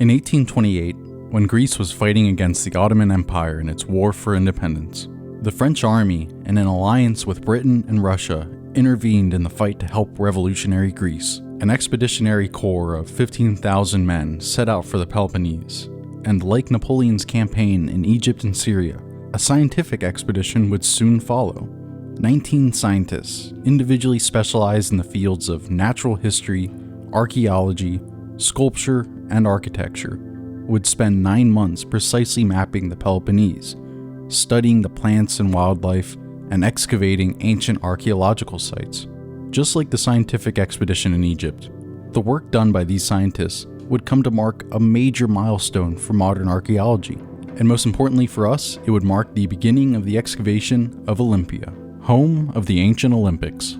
In 1828, when Greece was fighting against the Ottoman Empire in its war for independence, the French army, in an alliance with Britain and Russia, intervened in the fight to help revolutionary Greece. An expeditionary corps of 15,000 men set out for the Peloponnese, and like Napoleon's campaign in Egypt and Syria, a scientific expedition would soon follow. 19 scientists, individually specialized in the fields of natural history, archaeology, sculpture, and architecture, would spend 9 months precisely mapping the Peloponnese, studying the plants and wildlife, and excavating ancient archaeological sites. Just like the scientific expedition in Egypt, the work done by these scientists would come to mark a major milestone for modern archaeology. And most importantly for us, it would mark the beginning of the excavation of Olympia, home of the ancient Olympics.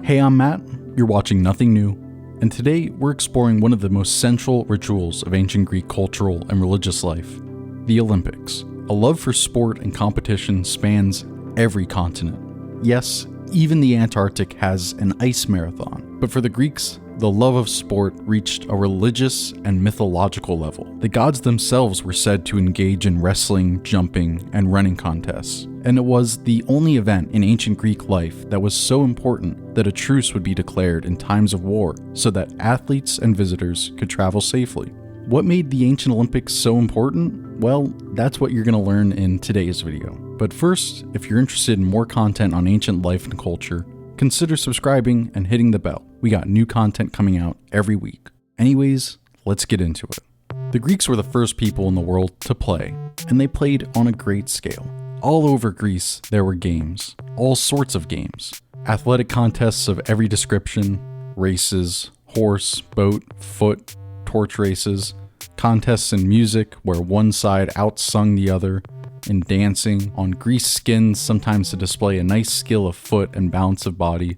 Hey, I'm Matt, you're watching Nothing New, and today we're exploring one of the most central rituals of ancient Greek cultural and religious life, the Olympics. A love for sport and competition spans every continent. Yes, even the Antarctic has an ice marathon, but for the Greeks, the love of sport reached a religious and mythological level. The gods themselves were said to engage in wrestling, jumping, and running contests, and it was the only event in ancient Greek life that was so important that a truce would be declared in times of war so that athletes and visitors could travel safely. What made the ancient Olympics so important? Well, that's what you're going to learn in today's video. But first, if you're interested in more content on ancient life and culture, consider subscribing and hitting the bell. We got new content coming out every week. Anyways, let's get into it. The Greeks were the first people in the world to play, and they played on a great scale. All over Greece, there were games, all sorts of games. Athletic contests of every description, races, horse, boat, foot, torch races, contests in music where one side outsung the other, in dancing, on greased skins sometimes to display a nice skill of foot and balance of body,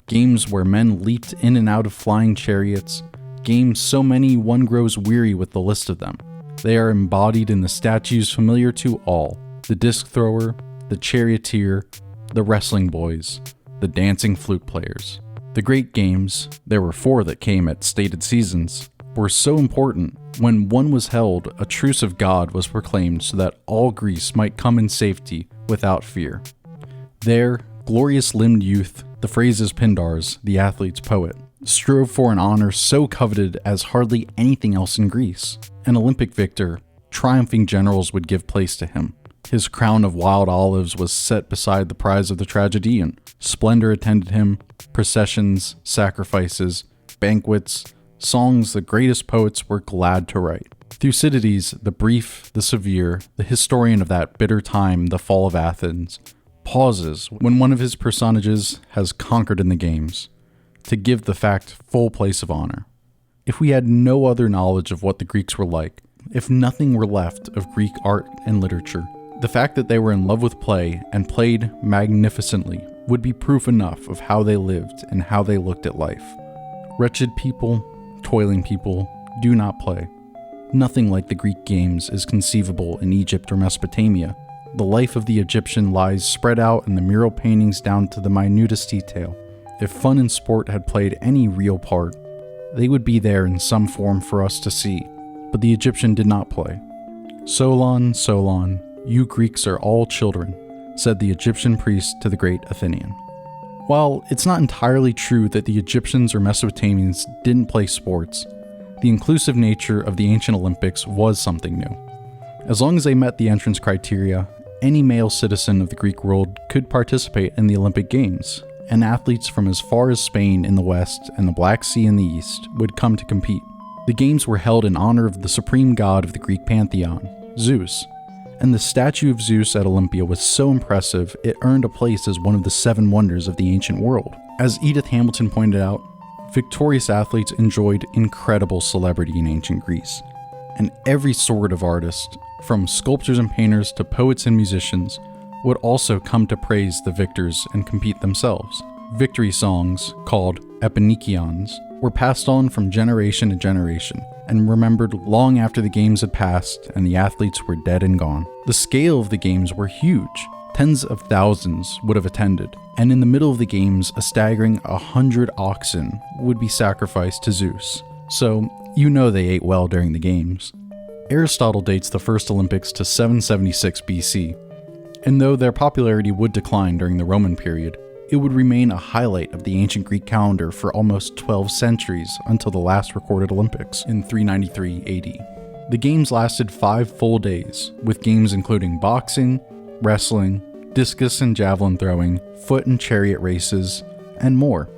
games where men leaped in and out of flying chariots, games so many one grows weary with the list of them. They are embodied in the statues familiar to all: the disc thrower, the charioteer, the wrestling boys, the dancing flute players. The great games, there were 4 that came at stated seasons, were so important. When one was held, a truce of God was proclaimed so that all Greece might come in safety without fear. There, glorious-limbed youth, the phrases Pindars, the athlete's poet, strove for an honor so coveted as hardly anything else in Greece. An Olympic victor, triumphing generals would give place to him. His crown of wild olives was set beside the prize of the tragedian. Splendor attended him, processions, sacrifices, banquets, songs the greatest poets were glad to write. Thucydides, the brief, the severe, the historian of that bitter time, the fall of Athens, pauses when one of his personages has conquered in the games, to give the fact full place of honor. If we had no other knowledge of what the Greeks were like, if nothing were left of Greek art and literature, the fact that they were in love with play and played magnificently would be proof enough of how they lived and how they looked at life. Wretched people, toiling people, do not play. Nothing like the Greek games is conceivable in Egypt or Mesopotamia. The life of the Egyptian lies spread out in the mural paintings down to the minutest detail. If fun and sport had played any real part, they would be there in some form for us to see, but the Egyptian did not play. Solon, Solon, you Greeks are all children, said the Egyptian priest to the great Athenian. While it's not entirely true that the Egyptians or Mesopotamians didn't play sports, the inclusive nature of the ancient Olympics was something new. As long as they met the entrance criteria, any male citizen of the Greek world could participate in the Olympic Games, and athletes from as far as Spain in the west and the Black Sea in the east would come to compete. The games were held in honor of the supreme god of the Greek pantheon, Zeus, and the statue of Zeus at Olympia was so impressive it earned a place as one of the 7 wonders of the ancient world. As Edith Hamilton pointed out, victorious athletes enjoyed incredible celebrity in ancient Greece, and every sort of artist, from sculptors and painters to poets and musicians, would also come to praise the victors and compete themselves. Victory songs, called eponychions, were passed on from generation to generation, and remembered long after the games had passed and the athletes were dead and gone. The scale of the games were huge. Tens of thousands would have attended, and in the middle of the games, a staggering 100 oxen would be sacrificed to Zeus, so you know they ate well during the games. Aristotle dates the first Olympics to 776 BC, and though their popularity would decline during the Roman period, it would remain a highlight of the ancient Greek calendar for almost 12 centuries until the last recorded Olympics in 393 AD. The games lasted 5 full days, with games including boxing, wrestling, discus and javelin throwing, foot and chariot races, and more.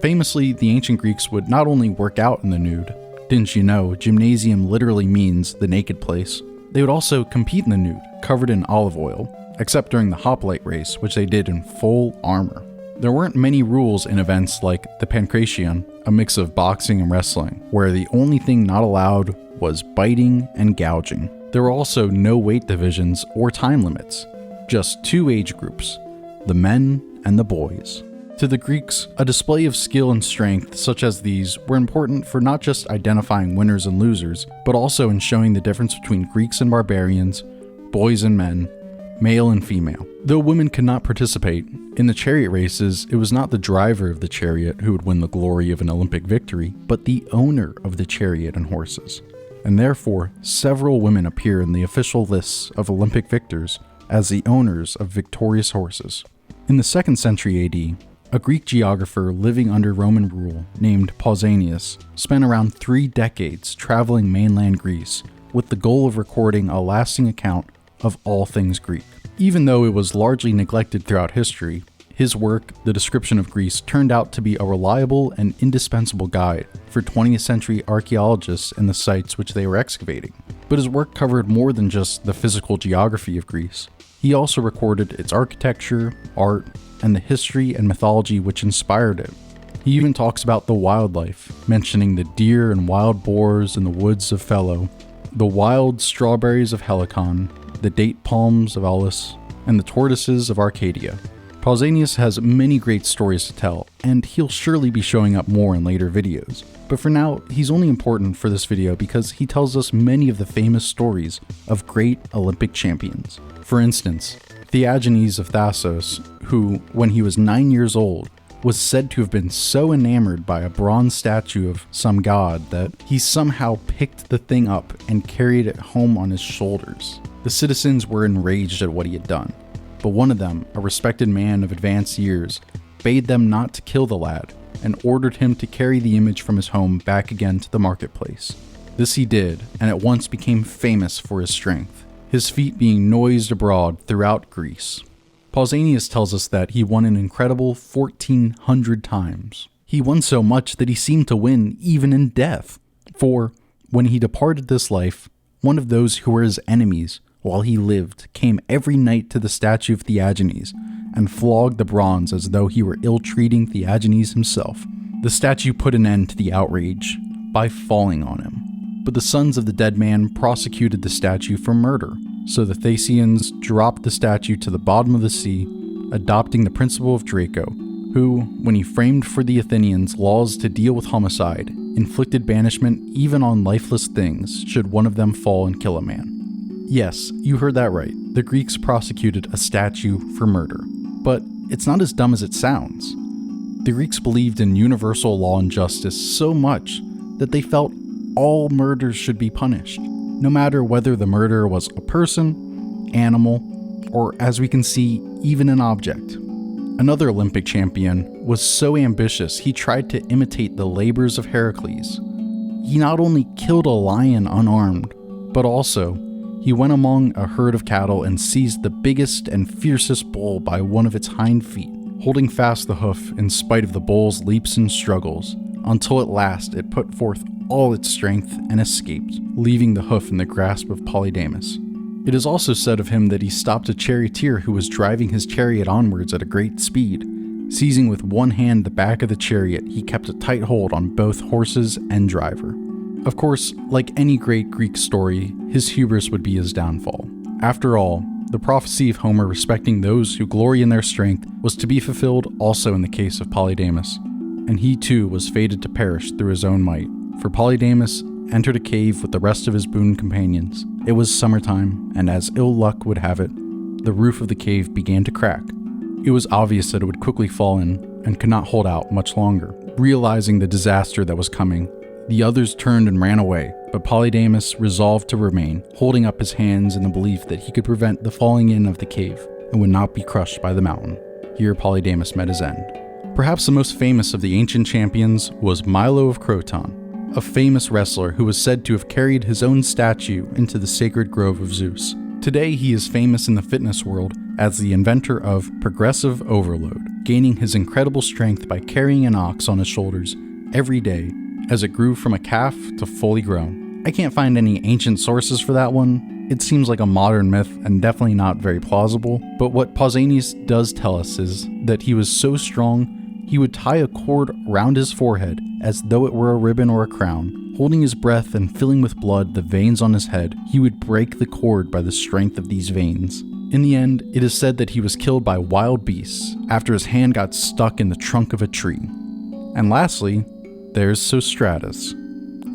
Famously, the ancient Greeks would not only work out in the nude, didn't you know gymnasium literally means the naked place? They would also compete in the nude, covered in olive oil, except during the hoplite race, which they did in full armor. There weren't many rules in events like the pancration, a mix of boxing and wrestling, where the only thing not allowed was biting and gouging. There were also no weight divisions or time limits, just 2 age groups, the men and the boys. To the Greeks, a display of skill and strength such as these were important for not just identifying winners and losers, but also in showing the difference between Greeks and barbarians, boys and men, male and female. Though women could not participate, in the chariot races, it was not the driver of the chariot who would win the glory of an Olympic victory, but the owner of the chariot and horses. And therefore, several women appear in the official lists of Olympic victors as the owners of victorious horses. In the 2nd century AD, a Greek geographer living under Roman rule named Pausanias spent around 3 decades traveling mainland Greece with the goal of recording a lasting account of all things Greek. Even though it was largely neglected throughout history, his work, The Description of Greece, turned out to be a reliable and indispensable guide for 20th century archaeologists and the sites which they were excavating. But his work covered more than just the physical geography of Greece. He also recorded its architecture, art, and the history and mythology which inspired it. He even talks about the wildlife, mentioning the deer and wild boars in the woods of Phelo, the wild strawberries of Helicon, the date palms of Aulis, and the tortoises of Arcadia. Pausanias has many great stories to tell, and he'll surely be showing up more in later videos. But for now, he's only important for this video because he tells us many of the famous stories of great Olympic champions. For instance, Theagenes of Thasos, who, when he was 9 years old, was said to have been so enamored by a bronze statue of some god that he somehow picked the thing up and carried it home on his shoulders. The citizens were enraged at what he had done, but one of them, a respected man of advanced years, bade them not to kill the lad and ordered him to carry the image from his home back again to the marketplace. This he did, and at once became famous for his strength, his feat being noised abroad throughout Greece. Pausanias tells us that he won an incredible 1,400 times. He won so much that he seemed to win even in death. For, when he departed this life, one of those who were his enemies while he lived came every night to the statue of Theagenes and flogged the bronze as though he were ill-treating Theagenes himself. The statue put an end to the outrage by falling on him. But the sons of the dead man prosecuted the statue for murder, so the Thasians dropped the statue to the bottom of the sea, adopting the principle of Draco, who, when he framed for the Athenians laws to deal with homicide, inflicted banishment even on lifeless things should one of them fall and kill a man. Yes, you heard that right. The Greeks prosecuted a statue for murder. But it's not as dumb as it sounds. The Greeks believed in universal law and justice so much that they felt all murders should be punished, no matter whether the murderer was a person, animal, or, as we can see, even an object. Another Olympic champion was so ambitious he tried to imitate the labors of Heracles. He not only killed a lion unarmed, but also he went among a herd of cattle and seized the biggest and fiercest bull by one of its hind feet, holding fast the hoof in spite of the bull's leaps and struggles, until at last it put forth all its strength and escaped, leaving the hoof in the grasp of Polydamas. It is also said of him that he stopped a charioteer who was driving his chariot onwards at a great speed. Seizing with one hand the back of the chariot, he kept a tight hold on both horses and driver. Of course, like any great Greek story, his hubris would be his downfall. After all, the prophecy of Homer respecting those who glory in their strength was to be fulfilled also in the case of Polydamas, and he too was fated to perish through his own might. For Polydamas entered a cave with the rest of his boon companions. It was summertime, and as ill luck would have it, the roof of the cave began to crack. It was obvious that it would quickly fall in and could not hold out much longer. Realizing the disaster that was coming, The others turned and ran away, but Polydamas resolved to remain, holding up his hands in the belief that he could prevent the falling in of the cave and would not be crushed by the mountain. Here Polydamas met his end. Perhaps the most famous of the ancient champions was Milo of Croton, a famous wrestler who was said to have carried his own statue into the sacred grove of Zeus. Today he is famous in the fitness world as the inventor of progressive overload, gaining his incredible strength by carrying an ox on his shoulders every day as it grew from a calf to fully grown. I can't find any ancient sources for that one. It seems like a modern myth and definitely not very plausible, but what Pausanias does tell us is that he was so strong he would tie a cord around his forehead as though it were a ribbon or a crown. Holding his breath and filling with blood the veins on his head, he would break the cord by the strength of these veins. In the end, it is said that he was killed by wild beasts after his hand got stuck in the trunk of a tree. And lastly, there's Sostratus.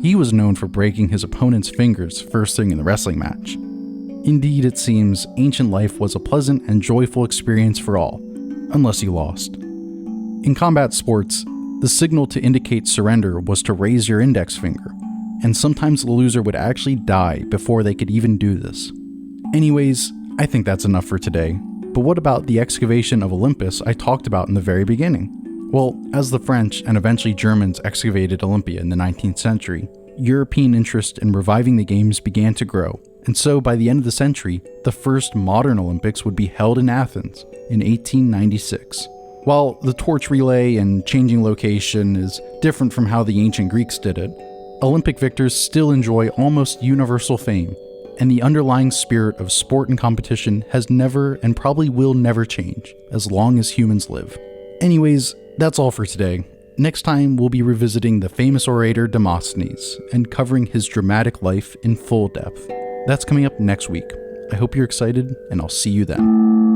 He was known for breaking his opponent's fingers first thing in the wrestling match. Indeed, it seems ancient life was a pleasant and joyful experience for all, unless you lost. In combat sports, the signal to indicate surrender was to raise your index finger, and sometimes the loser would actually die before they could even do this. Anyways, I think that's enough for today, but what about the excavation of Olympus I talked about in the very beginning? Well, as the French and eventually Germans excavated Olympia in the 19th century, European interest in reviving the games began to grow, and so by the end of the century, the first modern Olympics would be held in Athens in 1896. While the torch relay and changing location is different from how the ancient Greeks did it, Olympic victors still enjoy almost universal fame, and the underlying spirit of sport and competition has never and probably will never change as long as humans live. Anyways, that's all for today. Next time, we'll be revisiting the famous orator Demosthenes and covering his dramatic life in full depth. That's coming up next week. I hope you're excited, and I'll see you then.